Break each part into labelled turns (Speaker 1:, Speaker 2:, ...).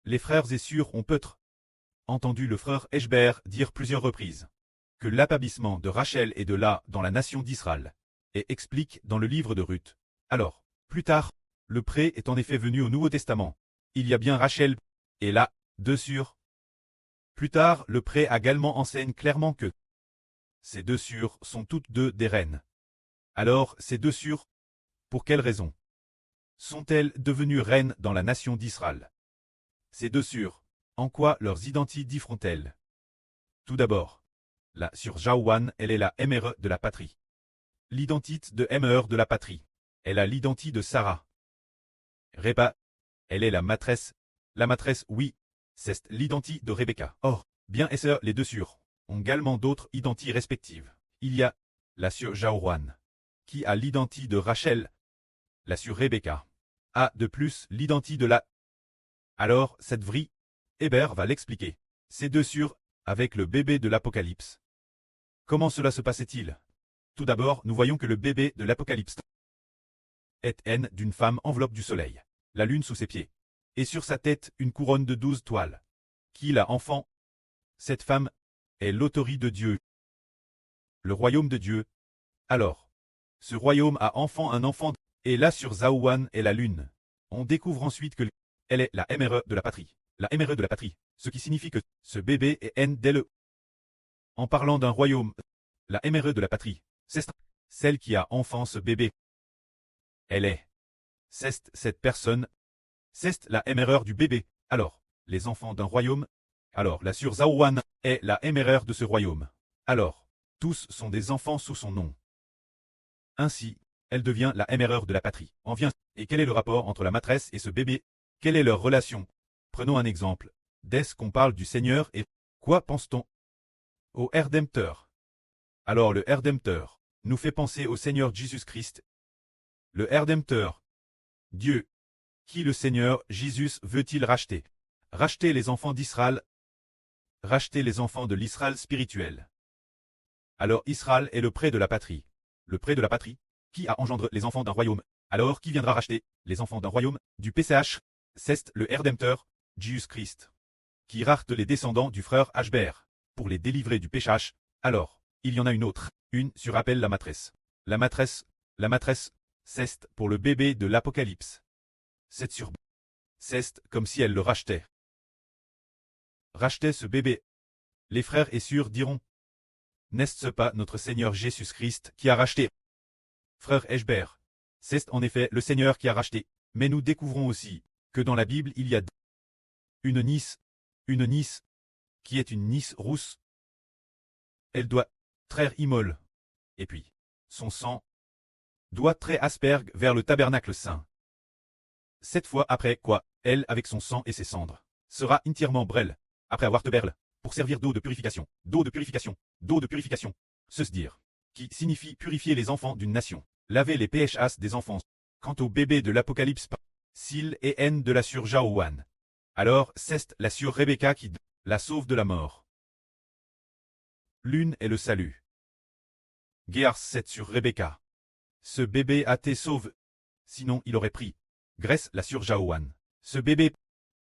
Speaker 1: Les frères Essur ont peut-être entendu le frère Eshber dire plusieurs reprises que l'apabissement de Rachel et de Léa dans la nation d'Israël, et explique dans le livre de Ruth. Alors, plus tard, le pré est en effet venu au Nouveau Testament. Il y a bien Rachel et Léa, deux sœurs. Plus tard, le pré également enseigne clairement que ces deux sœurs sont toutes deux des reines. Alors, ces deux sœurs, pour quelle raison sont-elles devenues reines dans la nation d'Israël? Ces deux sœurs, en quoi leurs identités diffèrent-elles? Tout d'abord, la sœur Jaouane, elle est la MRE de la patrie. L'identité de MRE de la patrie. Elle a l'identité de Sarah. Répa, elle est la maîtresse. La maîtresse, oui, c'est l'identité de Rebecca. Or, bien et sœurs, les deux sœurs, ont également d'autres identités respectives. Il y a la sœur Jaouane, qui a l'identité de Rachel. La sœur Rebecca a de plus l'identité de la. Alors, cette vraie, Hébert va l'expliquer. Ces deux sœurs, avec le bébé de l'Apocalypse. Comment cela se passait-il? Tout d'abord, nous voyons que le bébé de l'Apocalypse est haine d'une femme enveloppe du soleil, la lune sous ses pieds, et sur sa tête une couronne de 12 toiles. Qui l'a enfant? Cette femme est l'autorité de Dieu. Le royaume de Dieu. Alors, ce royaume a un enfant, et là sur Zaouane est la lune. On découvre ensuite que elle est la MRE de la patrie. La MRE de la patrie, ce qui signifie que ce bébé est haine dès le. En parlant d'un royaume, la MRE de la patrie, c'est celle qui a enfant ce bébé. Elle est. C'est cette personne. C'est la MRE du bébé. Alors, les enfants d'un royaume. Alors, la sœur Zaouane est la MRE de ce royaume. Alors, tous sont des enfants sous son nom. Ainsi, elle devient la MRE de la patrie. En vient. Et quel est le rapport entre la maîtresse et ce bébé? Quelle est leur relation? Prenons un exemple. Dès qu'on parle du Seigneur et quoi pense-t-on? Au Rédempteur. Alors le Rédempteur nous fait penser au Seigneur Jésus-Christ. Le Rédempteur. Dieu. Qui le Seigneur Jésus veut-il racheter? Racheter les enfants d'Israël. Racheter les enfants de l'Israël spirituel. Alors Israël est le pré de la patrie. Le pré de la patrie, qui a engendré les enfants d'un royaume. Alors qui viendra racheter les enfants d'un royaume? Du PCH, c'est le Rédempteur, Jésus-Christ. Qui rachète les descendants du frère Ashber, pour les délivrer du péchage. Alors, il y en a une autre, une sur appelle la maîtresse. La maîtresse, c'est pour le bébé de l'Apocalypse. C'est sur. C'est comme si elle le rachetait. Rachetait ce bébé. Les frères et sœurs diront. N'est-ce pas notre Seigneur Jésus-Christ qui a racheté? Frère Eshber. C'est en effet le Seigneur qui a racheté. Mais nous découvrons aussi que dans la Bible il y a une Nice, qui est une Nice rousse. Elle doit traire immole. Et puis, son sang doit traire asperge vers le tabernacle saint. 7 fois après quoi, elle, avec son sang et ses cendres, sera entièrement brêle, après avoir te berle, pour servir d'eau de purification, d'eau de purification, d'eau de purification. Ce dire, qui signifie purifier les enfants d'une nation, laver les PHAs des enfants. Quant au bébé de l'Apocalypse, s'il et haine de la sœur Jaouane. Alors, c'est la sœur Rebecca qui la sauve de la mort. L'une est le salut. Guerre 7 sur Rebecca. Ce bébé a été sauvé. Sinon, il aurait pris. Grèce la sœur Jaouane. Ce bébé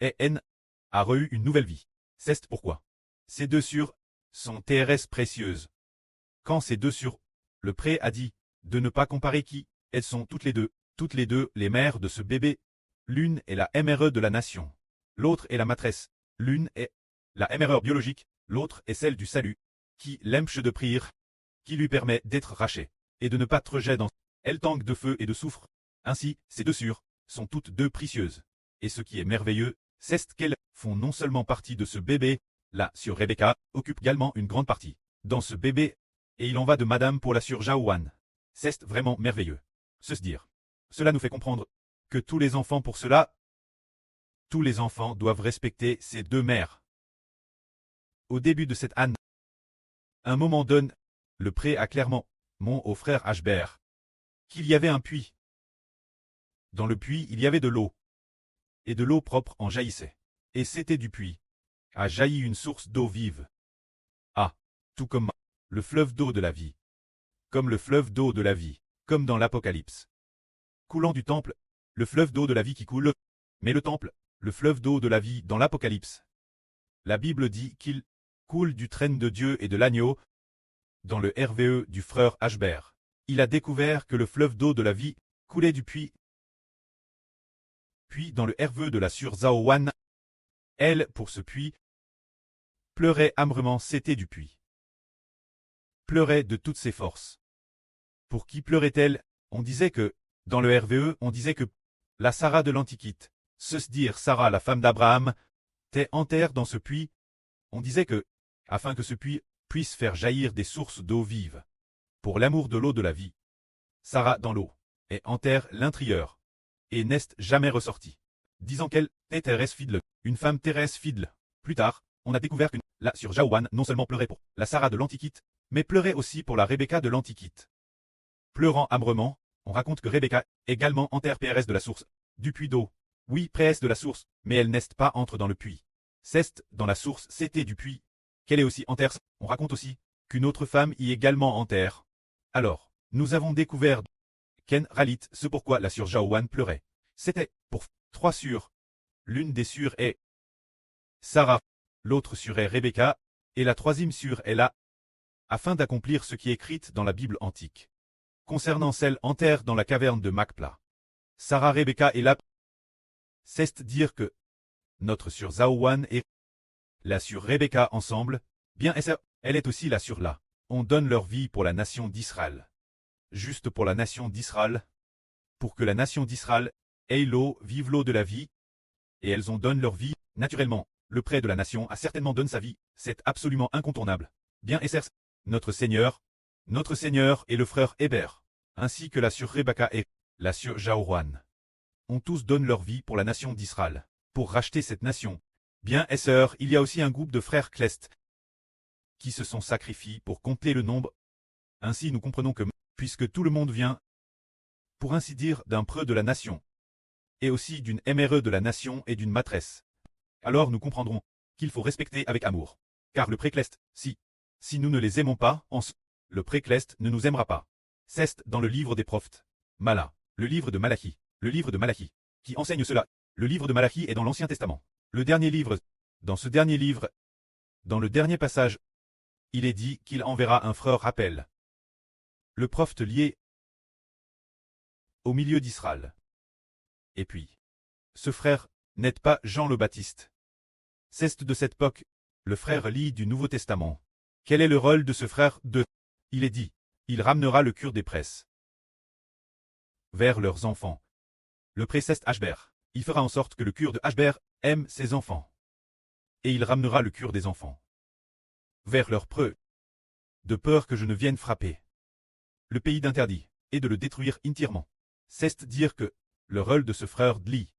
Speaker 1: est haine a re-eu une nouvelle vie. C'est pourquoi. Ces deux sœurs sont TRS précieuses. Quand ces deux sœurs, le pré a dit de ne pas comparer qui, elles sont toutes les deux les mères de ce bébé. L'une est la MRE de la nation. L'autre est la maîtresse. L'une est la MRE biologique, l'autre est celle du salut, qui l'empêche de prier, qui lui permet d'être raché, et de ne pas être jeté dans elle tangue de feu et de soufre. Ainsi, ces deux sœurs sont toutes deux précieuses. Et ce qui est merveilleux, c'est qu'elles font non seulement partie de ce bébé, la sœur Rebecca occupe également une grande partie dans ce bébé, et il en va de madame pour la sœur Jaouane. C'est vraiment merveilleux. Se dire. Cela nous fait comprendre que tous les enfants pour cela, tous les enfants doivent respecter ces deux mères. Au début de cette année, un moment donne, le pré a clairement, mon au frère Ashber, qu'il y avait un puits. Dans le puits, il y avait de l'eau. Et de l'eau propre en jaillissait. Et c'était du puits. A jailli une source d'eau vive. Ah, tout comme le fleuve d'eau de la vie. Comme le fleuve d'eau de la vie, comme dans l'Apocalypse. Coulant du temple, le fleuve d'eau de la vie qui coule. Mais le temple le fleuve d'eau de la vie dans l'Apocalypse. La Bible dit qu'il coule du trône de Dieu et de l'agneau. Dans le RVE du frère Ashbert, il a découvert que le fleuve d'eau de la vie coulait du puits. Puis dans le RVE de la sœur Zhao Wan, elle, pour ce puits, pleurait amèrement, c'était du puits. Pleurait de toutes ses forces. Pour qui pleurait-elle? On disait que, dans le RVE, on disait que la Sarah de l'Antiquité, dire Sarah la femme d'Abraham, était enterrée dans ce puits. On disait que, afin que ce puits puisse faire jaillir des sources d'eau vive, pour l'amour de l'eau de la vie, Sarah dans l'eau, et enterre l'intérieur, et n'est jamais ressortie, disant qu'elle était Thérèse Fidle, une femme Thérèse Fidle. Plus tard, on a découvert que la sœur Zhao Wan non seulement pleurait pour la Sarah de l'Antiquité, mais pleurait aussi pour la Rebecca de l'Antiquité. Pleurant amèrement, on raconte que Rebecca également enterre près de la source, du puits d'eau. Oui, près de la source, mais elle n'est pas entre dans le puits. C'est dans la source, c'était du puits. Qu'elle est aussi enterre. On raconte aussi qu'une autre femme y également enterre. Alors, nous avons découvert Ken Ralit, ce pourquoi la sœur Zhao Wan pleurait. C'était pour 3 sœurs. L'une des sœurs est Sarah, l'autre sœur est Rebecca, et la troisième sœur est là, afin d'accomplir ce qui est écrit dans la Bible antique. Concernant celle enterrée dans la caverne de Macpla. Sarah Rebecca est là. C'est dire que notre sœur Zhao Wan et la sœur Rebecca ensemble, bien elle est aussi la sœur là. On donne leur vie pour la nation d'Israël. Juste pour la nation d'Israël. Pour que la nation d'Israël ait l'eau, vive l'eau de la vie. Et elles ont donné leur vie, naturellement. Le prêtre de la nation a certainement donné sa vie, c'est absolument incontournable. Bien notre Seigneur et le frère Hébert, ainsi que la sœur Rebecca et la sœur Zhao Wan, ont tous donné leur vie pour la nation d'Israël, pour racheter cette nation. Bien sœurs, il y a aussi un groupe de frères Clest qui se sont sacrifiés pour compter le nombre. Ainsi nous comprenons que, puisque tout le monde vient, pour ainsi dire, d'un preux de la nation, et aussi d'une MRE de la nation et d'une maîtresse, alors nous comprendrons qu'il faut respecter avec amour. Car le précleste, si nous ne les aimons pas, le précleste ne nous aimera pas. C'est dans le livre des prophètes. Le livre de Malachi, qui enseigne cela. Le livre de Malachi est dans l'Ancien Testament. Le dernier livre, dans ce dernier livre, dans le dernier passage, il est dit qu'il enverra un frère rappel. Le prophète lié au milieu d'Israël. Et puis, ce frère n'est pas Jean le Baptiste. C'est de cette époque, le frère lit du Nouveau Testament. Quel est le rôle de ce frère de? Il est dit, il ramènera le cœur des presses vers leurs enfants. Le préceste Ashbert, il fera en sorte que le cœur de Ashbert aime ses enfants. Et il ramènera le cœur des enfants vers leurs preux, de peur que je ne vienne frapper le pays d'interdit, et de le détruire entièrement. C'est dire que le rôle de ce frère lit,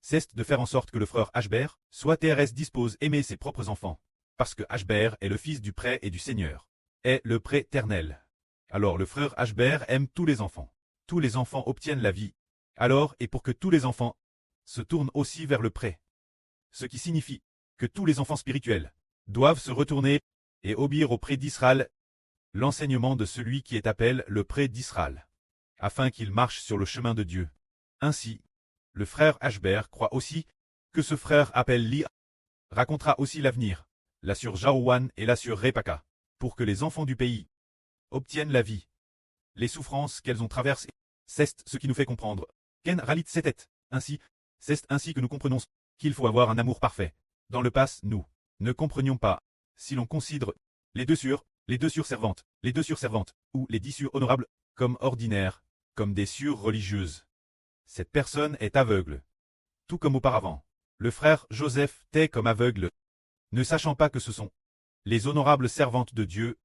Speaker 1: c'est de faire en sorte que le frère Ashbert soit TRS dispose aimer ses propres enfants, parce que Ashbert est le fils du prêtre et du Seigneur, est le prêtre éternel. Alors le frère Ashbert aime tous les enfants. Tous les enfants obtiennent la vie. Alors, et pour que tous les enfants se tournent aussi vers le prêtre. Ce qui signifie que tous les enfants spirituels doivent se retourner et obéir au prêtre d'Israël, l'enseignement de celui qui est appelé le prêtre d'Israël, afin qu'il marche sur le chemin de Dieu. Ainsi, le frère Ashbert croit aussi que ce frère appelle Li racontera aussi l'avenir, la sœur Zhao Wan et la sœur Rebecca, pour que les enfants du pays obtiennent la vie. Les souffrances qu'elles ont traversées, c'est ce qui nous fait comprendre. Ken Ralit c'était ainsi, c'est ainsi que nous comprenons qu'il faut avoir un amour parfait. Dans le passé, nous ne comprenions pas, si l'on considère les deux sœurs servantes, ou les 10 sœurs honorables, comme ordinaires, comme des sœurs religieuses. Cette personne est aveugle. Tout comme auparavant, le frère Joseph était comme aveugle, ne sachant pas que ce sont les honorables servantes de Dieu.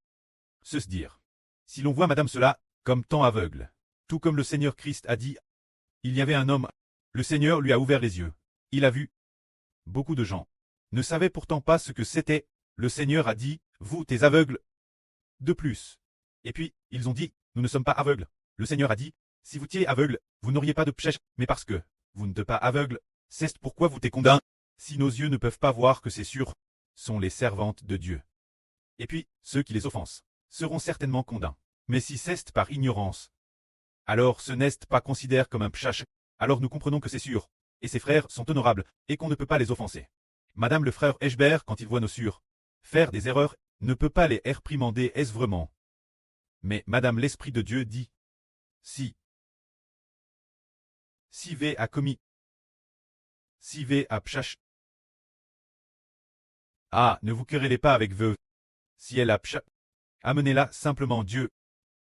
Speaker 1: Se dire. Si l'on voit madame cela, comme tant aveugle, tout comme le Seigneur Christ a dit, il y avait un homme, le Seigneur lui a ouvert les yeux, il a vu. Beaucoup de gens ne savaient pourtant pas ce que c'était, le Seigneur a dit, vous t'es aveugles. De plus. Et puis, ils ont dit, nous ne sommes pas aveugles. Le Seigneur a dit, si vous étiez aveugle, vous n'auriez pas de péché, mais parce que vous n'êtes pas aveugle, c'est pourquoi vous t'es condamné. Si nos yeux ne peuvent pas voir que c'est sûr, sont les servantes de Dieu. Et puis, ceux qui les offensent seront certainement condamnés. Mais si c'est par ignorance, alors ce n'est pas considéré comme un péché. Alors nous comprenons que c'est sûr et ses frères sont honorables, et qu'on ne peut pas les offenser. Madame le frère Eshbert, quand il voit nos sœurs faire des erreurs, ne peut pas les réprimander, est-ce vraiment? Mais Madame l'Esprit de Dieu dit, si V a commis, si V a pchach. Ah, ne vous querellez pas avec veuve. Si elle a pchach, amenez-la simplement Dieu.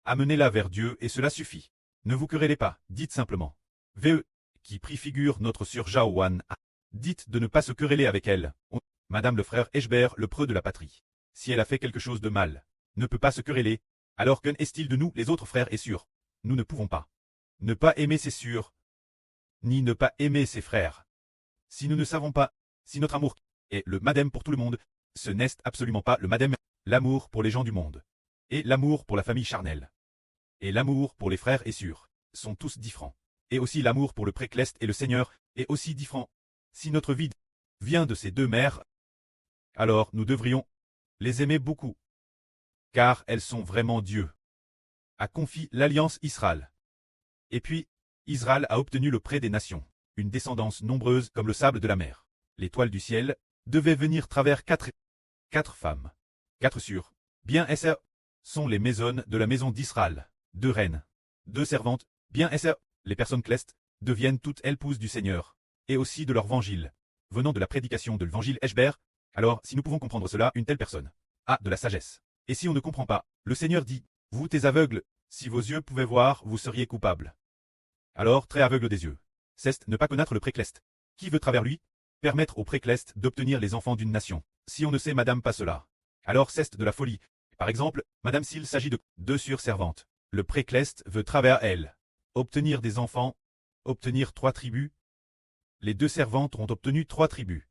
Speaker 1: Amenez-la vers Dieu et cela suffit. Ne vous querellez pas, dites simplement. VE, qui préfigure notre sœur Jaowan. Dites de ne pas se quereller avec elle. Madame le frère Eshbert, le preux de la patrie. Si elle a fait quelque chose de mal, ne peut pas se quereller. Alors qu'en est-il de nous, les autres frères et sœurs? Nous ne pouvons pas. Ne pas aimer ses sœurs, ni ne pas aimer ses frères. Si nous ne savons pas, si notre amour est le madame pour tout le monde, ce n'est absolument pas le madame, l'amour pour les gens du monde. Et l'amour pour la famille charnelle. Et l'amour pour les frères et sœurs, sont tous différents. Et aussi l'amour pour le précleste et le Seigneur, est aussi différent. Si notre vie vient de ces deux mères, alors nous devrions les aimer beaucoup. Car elles sont vraiment Dieu. A confié l'alliance Israël. Et puis, Israël a obtenu le prêt des nations, une descendance nombreuse comme le sable de la mer. L'étoile du ciel devait venir travers quatre femmes. 4 sœurs. Bien Esser sont les maisons de la maison d'Israël. 2 reines. 2 servantes. Bien Esser, les personnes clestes, deviennent toutes épouses du Seigneur. Et aussi de leur évangile. Venant de la prédication de l'évangile Eshbert, alors si nous pouvons comprendre cela, une telle personne a de la sagesse. Et si on ne comprend pas, le Seigneur dit, vous t'es aveugles, si vos yeux pouvaient voir, vous seriez coupables. Alors, très aveugle des yeux. C'est ne pas connaître le précleste. Qui veut travers lui permettre au précleste d'obtenir les enfants d'une nation. Si on ne sait madame pas cela, alors c'est de la folie. Par exemple, madame s'il s'agit de 2 sœurs servantes. Le précleste veut travers elle obtenir des enfants, obtenir 3 tribus. Les 2 servantes ont obtenu 3 tribus.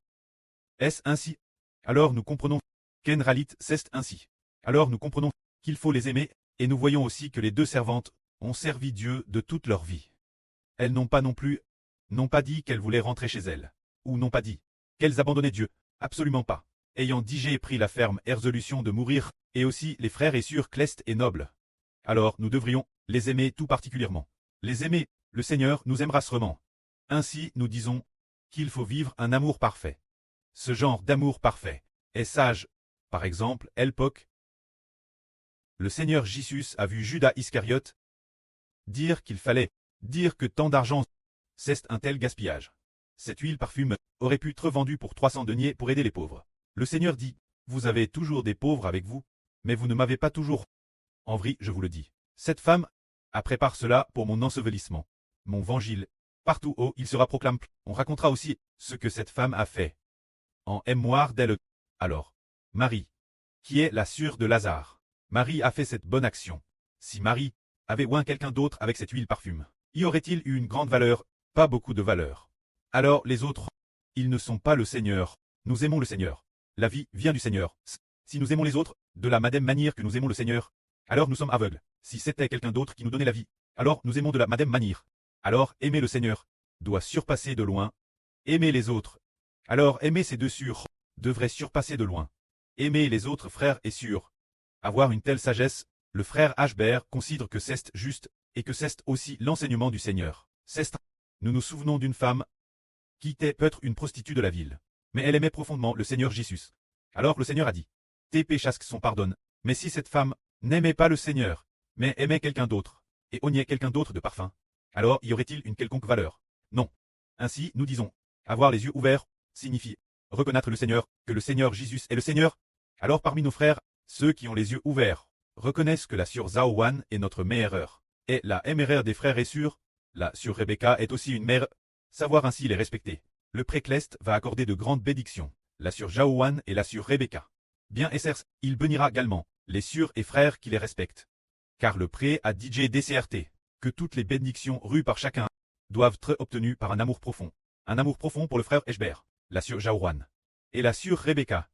Speaker 1: Est-ce ainsi? Alors nous comprenons qu'Enralit c'est ainsi. Alors nous comprenons qu'il faut les aimer, et nous voyons aussi que les 2 servantes ont servi Dieu de toute leur vie. Elles n'ont pas non plus, n'ont pas dit qu'elles voulaient rentrer chez elles, ou n'ont pas dit qu'elles abandonnaient Dieu, absolument pas. Ayant digé pris la ferme résolution de mourir, et aussi les frères et sœurs clestes et nobles. Alors nous devrions les aimer tout particulièrement. Les aimer, le Seigneur nous aimera sûrement. Ainsi nous disons qu'il faut vivre un amour parfait. Ce genre d'amour parfait est sage. Par exemple, Elpoc. Le Seigneur Jésus a vu Judas Iscariote dire qu'il fallait dire que tant d'argent, c'est un tel gaspillage. Cette huile parfume aurait pu être vendue pour 300 deniers pour aider les pauvres. Le Seigneur dit, vous avez toujours des pauvres avec vous, mais vous ne m'avez pas toujours. En vrai, je vous le dis. Cette femme a préparé cela pour mon ensevelissement. Mon évangile, partout où il sera proclamé, on racontera aussi ce que cette femme a fait. En mémoire d'elle. Alors, Marie, qui est la sœur de Lazare. Marie a fait cette bonne action. Si Marie avait oint quelqu'un d'autre avec cette huile parfume, y aurait-il eu une grande valeur? Pas beaucoup de valeur. Alors les autres, ils ne sont pas le Seigneur. Nous aimons le Seigneur. La vie vient du Seigneur. Si nous aimons les autres, de la même manière que nous aimons le Seigneur, alors nous sommes aveugles. Si c'était quelqu'un d'autre qui nous donnait la vie, alors nous aimons de la même manière. Alors aimer le Seigneur doit surpasser de loin. Aimer les autres. Alors aimer ces 2 sœurs devrait surpasser de loin. Aimer les autres frères et sœurs. Avoir une telle sagesse, le frère Ashbert considère que c'est juste, et que c'est aussi l'enseignement du Seigneur. Nous nous souvenons d'une femme qui était peut-être une prostituée de la ville. Mais elle aimait profondément le Seigneur Jésus. Alors le Seigneur a dit, tes péchés sont pardonnés. Mais si cette femme n'aimait pas le Seigneur, mais aimait quelqu'un d'autre, et ognait quelqu'un d'autre de parfum, alors y aurait-il une quelconque valeur? Non. Ainsi, nous disons, avoir les yeux ouverts, signifie reconnaître le Seigneur, que le Seigneur Jésus est le Seigneur. Alors parmi nos frères, ceux qui ont les yeux ouverts, reconnaissent que la sœur Zaowan est notre meilleure. Et la mère des frères est sûre, la sœur Rebecca est aussi une mère, savoir ainsi les respecter. Le précleste va accorder de grandes bénédictions, la sœur Jaowan et la sœur Rebecca. Bien Essers, il bénira également les sœurs et frères qui les respectent. Car le pré a dit DCRT, que toutes les bénédictions rues par chacun doivent être obtenues par un amour profond. Un amour profond pour le frère Eshbert, la sœur Jaowan et la sœur Rebecca.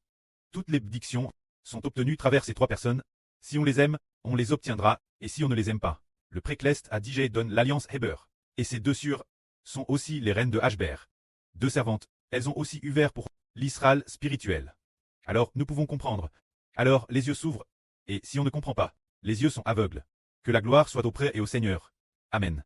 Speaker 1: Toutes les bénédictions sont obtenues travers ces 3 personnes. Si on les aime, on les obtiendra, et si on ne les aime pas, le précleste a dit donne l'alliance Heber. Et ces 2 sœurs sont aussi les reines de Ashbert. 2 servantes, elles ont aussi ouvert pour l'Israël spirituel. Alors nous pouvons comprendre. Alors les yeux s'ouvrent, et si on ne comprend pas, les yeux sont aveugles. Que la gloire soit auprès et au Seigneur. Amen.